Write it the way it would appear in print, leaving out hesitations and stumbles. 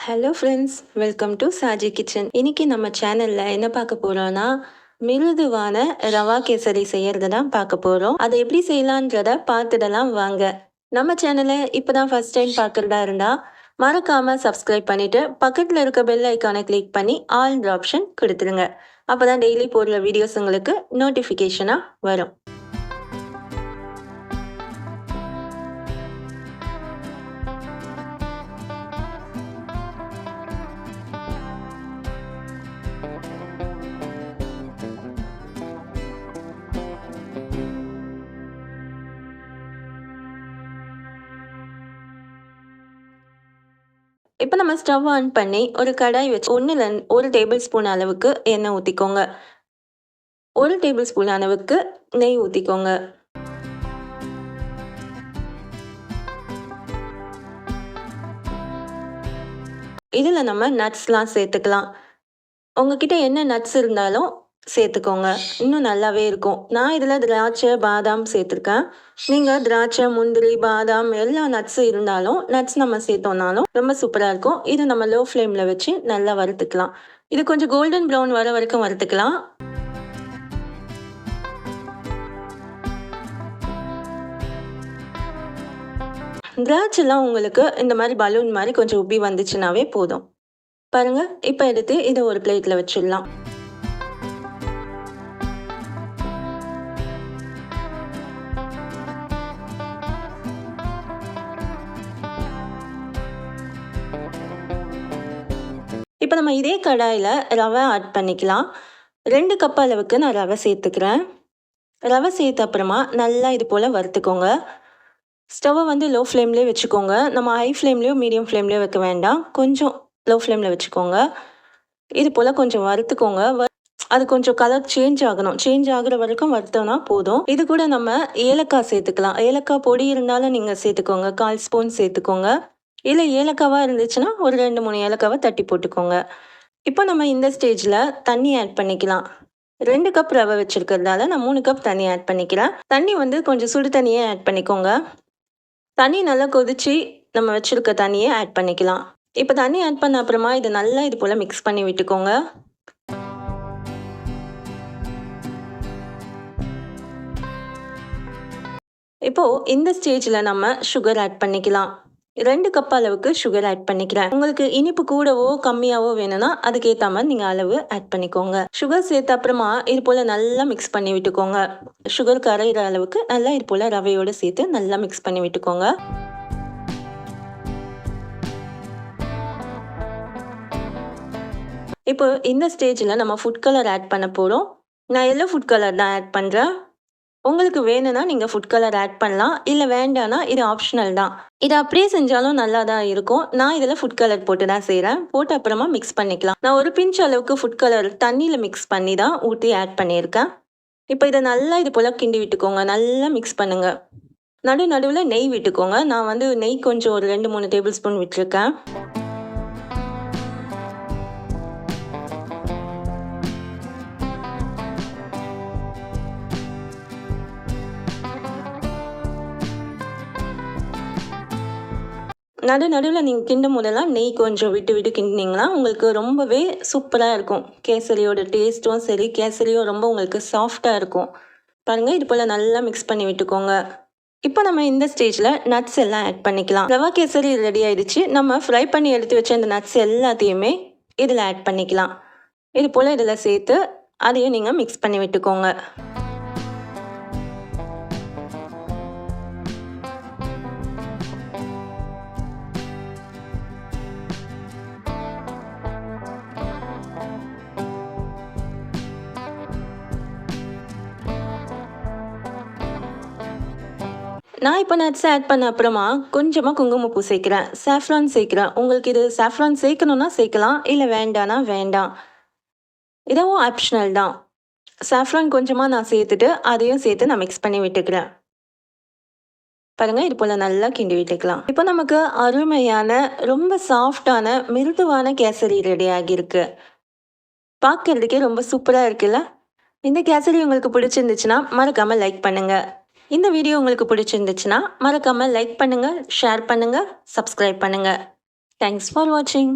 Hello friends, welcome to Saji kitchen. இன்னைக்கு நம்ம சேனல்ல என்ன பார்க்க போறோம்னா, மிருதுவான ரவா கேசரி செய்யறது தான் பார்க்க போறோம். அதை எப்படி செய்யலான்றத பார்த்துடலாம் வாங்க. நம்ம சேனலை இப்பதான் ஃபர்ஸ்ட் டைம் பார்க்கறதா இருந்தா மறக்காம சப்ஸ்கிரைப் பண்ணிட்டு பக்கத்துல இருக்க பெல் ஐக்கானை கிளிக் பண்ணி ஆல் ஆப்ஷன் கொடுத்துருங்க. அப்பதான் டெய்லி போடுற வீடியோஸ் உங்களுக்கு நோட்டிஃபிகேஷனா வரும். இப்போ நம்ம ஸ்டவ் ஆன் பண்ணி ஒரு கடாய் வச்சு 1 டேபிள் ஸ்பூன் அளவுக்கு எண்ணெய் ஊற்றிக்கோங்க. 1 டேபிள் ஸ்பூன் அளவுக்கு நெய் ஊற்றிக்கோங்க. இதில் நம்ம நட்ஸ்லாம் சேர்த்துக்கலாம். உங்ககிட்ட என்ன நட்ஸ் இருந்தாலும் சேர்த்துக்கோங்க, இன்னும் நல்லாவே இருக்கும். நான் இதில் திராட்சை பாதாம் சேர்த்துருக்கேன். நீங்கள் திராட்சை முந்திரி பாதாம் எல்லா நட்ஸ் இருந்தாலும் நட்ஸ் நம்ம சேர்த்தோம்னாலும் ரொம்ப சூப்பராக இருக்கும். இது நம்ம லோ ஃப்ளேமில் வச்சு நல்லா வறுத்துக்கலாம். இது கொஞ்சம் கோல்டன் ப்ரௌன் வர வரைக்கும் வறுத்துக்கலாம். திராட்சைலாம் உங்களுக்கு இந்த மாதிரி பலூன் மாதிரி கொஞ்சம் உப்பி வந்துச்சுனாவே போதும். பாருங்க, இப்போ எடுத்து இதை ஒரு பிளேட்டில் வச்சிடலாம். இப்போ நம்ம இதே கடாயில் ரவை ஆட் பண்ணிக்கலாம். 2 கப் அளவுக்கு நான் ரவை சேர்த்துக்கிறேன். ரவை சேர்த்த அப்புறமா நல்லா இது போல் வறுத்துக்கோங்க. ஸ்டவ்வை வந்து லோ ஃப்ளேம்லேயே வச்சுக்கோங்க. நம்ம ஹை ஃப்ளேம்லேயோ மீடியம் ஃப்ளேம்லேயோ வைக்க வேண்டாம். கொஞ்சம் லோ ஃப்ளேமில் வச்சுக்கோங்க. இது போல் கொஞ்சம் வறுத்துக்கோங்க. அது கொஞ்சம் கலர் சேஞ்ச் ஆகணும். சேஞ்ச் ஆகுற வரைக்கும் வறுத்தோன்னா போதும். இது கூட நம்ம ஏலக்காய் சேர்த்துக்கலாம். ஏலக்காய் பொடி இருந்தாலும் நீங்கள் சேர்த்துக்கோங்க. 1/4 ஸ்பூன் சேர்த்துக்கோங்க. இல்லை ஏலக்காவாக இருந்துச்சுன்னா ஒரு 2-3 ஏலக்காவை தட்டி போட்டுக்கோங்க. இப்போ நம்ம இந்த ஸ்டேஜில் தண்ணி ஆட் பண்ணிக்கலாம். 2 கப் ரவை வச்சுருக்கிறதால நான் 3 கப் தண்ணி ஆட் பண்ணிக்கிறேன். தண்ணி வந்து கொஞ்சம் சுடு தண்ணியே ஆட் பண்ணிக்கோங்க. தண்ணி நல்லா கொதிச்சு நம்ம வச்சுருக்க தண்ணியை ஆட் பண்ணிக்கலாம். இப்போ தண்ணி ஆட் பண்ண அப்புறமா இது நல்லா இது போல் மிக்ஸ் பண்ணி விட்டுக்கோங்க. இப்போது இந்த ஸ்டேஜில் நம்ம சுகர் ஆட் பண்ணிக்கலாம். 2 கப் அளவுக்கு சுகர் ஆட் பண்ணிக்கிறேன். உங்களுக்கு இனிப்பு கூடவோ கம்மியாவோ வேணும்னா அதுக்கேற்ற மாதிரி நீங்கள் அளவு ஆட் பண்ணிக்கோங்க. சுகர் சேர்த்த அப்புறமா இது போல் நல்லா மிக்ஸ் பண்ணி விட்டுக்கோங்க. சுகர் கரையிற அளவுக்கு நல்லா இது போல் ரவையோடு சேர்த்து நல்லா மிக்ஸ் பண்ணி விட்டுக்கோங்க. இப்போ இந்த ஸ்டேஜில் நம்ம ஃபுட் கலர் ஆட் பண்ண போகிறோம். நான் எல்லோ ஃபுட் கலர் தான் ஆட் பண்ணுறேன். உங்களுக்கு வேணும்னா நீங்கள் ஃபுட் கலர் ஆட் பண்ணலாம். இல்லை வேண்டானா இது ஆப்ஷனல் தான். இதை அப்படியே செஞ்சாலும் நல்லா தான் இருக்கும். நான் இதில் ஃபுட் கலர் போட்டு தான் செய்கிறேன். போட்டு அப்புறமா மிக்ஸ் பண்ணிக்கலாம். நான் ஒரு பிஞ்ச் அளவுக்கு ஃபுட் கலர் தண்ணியில் மிக்ஸ் பண்ணி தான் ஊற்றி ஆட் பண்ணியிருக்கேன். இப்போ இதை நல்லா இது போல் கிண்டி விட்டுக்கோங்க. நல்லா மிக்ஸ் பண்ணுங்கள். நடுவில் நெய் விட்டுக்கோங்க. நான் வந்து நெய் கொஞ்சம் ஒரு 2-3 டேபிள் ஸ்பூன் விட்டுருக்கேன். நடுவில் நீங்கள் கிண்டும் போதெல்லாம் நெய் கொஞ்சம் விட்டு விட்டு கிண்டினீங்கன்னா உங்களுக்கு ரொம்பவே சூப்பராக இருக்கும். கேசரியோட டேஸ்ட்டும் சரி, கேசரியும் ரொம்ப உங்களுக்கு சாஃப்டாக இருக்கும். பாருங்கள், இது போல் நல்லா மிக்ஸ் பண்ணி விட்டுக்கோங்க. இப்போ நம்ம இந்த ஸ்டேஜில் நட்ஸ் எல்லாம் ஆட் பண்ணிக்கலாம். ரவா கேசரி ரெடி ஆயிடுச்சு. நம்ம ஃப்ரை பண்ணி எடுத்து வச்ச இந்த நட்ஸ் எல்லாத்தையுமே இதில் ஆட் பண்ணிக்கலாம். இது போல் இதில் சேர்த்து அதையும் நீங்கள் மிக்ஸ் பண்ணி விட்டுக்கோங்க. நான் இப்போ நட்ஸ் ஆட் பண்ண அப்புறமா கொஞ்சமாக குங்குமப்பூ சேர்க்குறேன். சாஃப்ரான் சேர்க்குறேன். உங்களுக்கு இது சாஃப்ரான் சேர்க்கணுன்னா சேர்க்கலாம், இல்லை வேண்டானா வேண்டாம். இதுவும் ஆப்ஷனல் தான். சாஃப்ரான் கொஞ்சமாக நான் சேர்த்துட்டு அதையும் சேர்த்து நான் மிக்ஸ் பண்ணி விட்டுக்கிறேன். பாருங்கள், இது போல் நல்லா கிண்டி விட்டுக்கலாம். இப்போ நமக்கு அருமையான ரொம்ப சாஃப்டான மிருதுவான கேசரி ரெடி ஆகியிருக்கு. பார்க்கறதுக்கே ரொம்ப சூப்பராக இருக்குல்ல? இந்த கேசரி உங்களுக்கு பிடிச்சிருந்துச்சுன்னா மறக்காமல் லைக் பண்ணுங்கள். இந்த வீடியோ உங்களுக்கு பிடிச்சிருந்துச்சுன்னா மறக்காமல் லைக் பண்ணுங்கள், ஷேர் பண்ணுங்கள், சப்ஸ்கிரைப் பண்ணுங்கள். தேங்க்ஸ் ஃபார் வாட்சிங்.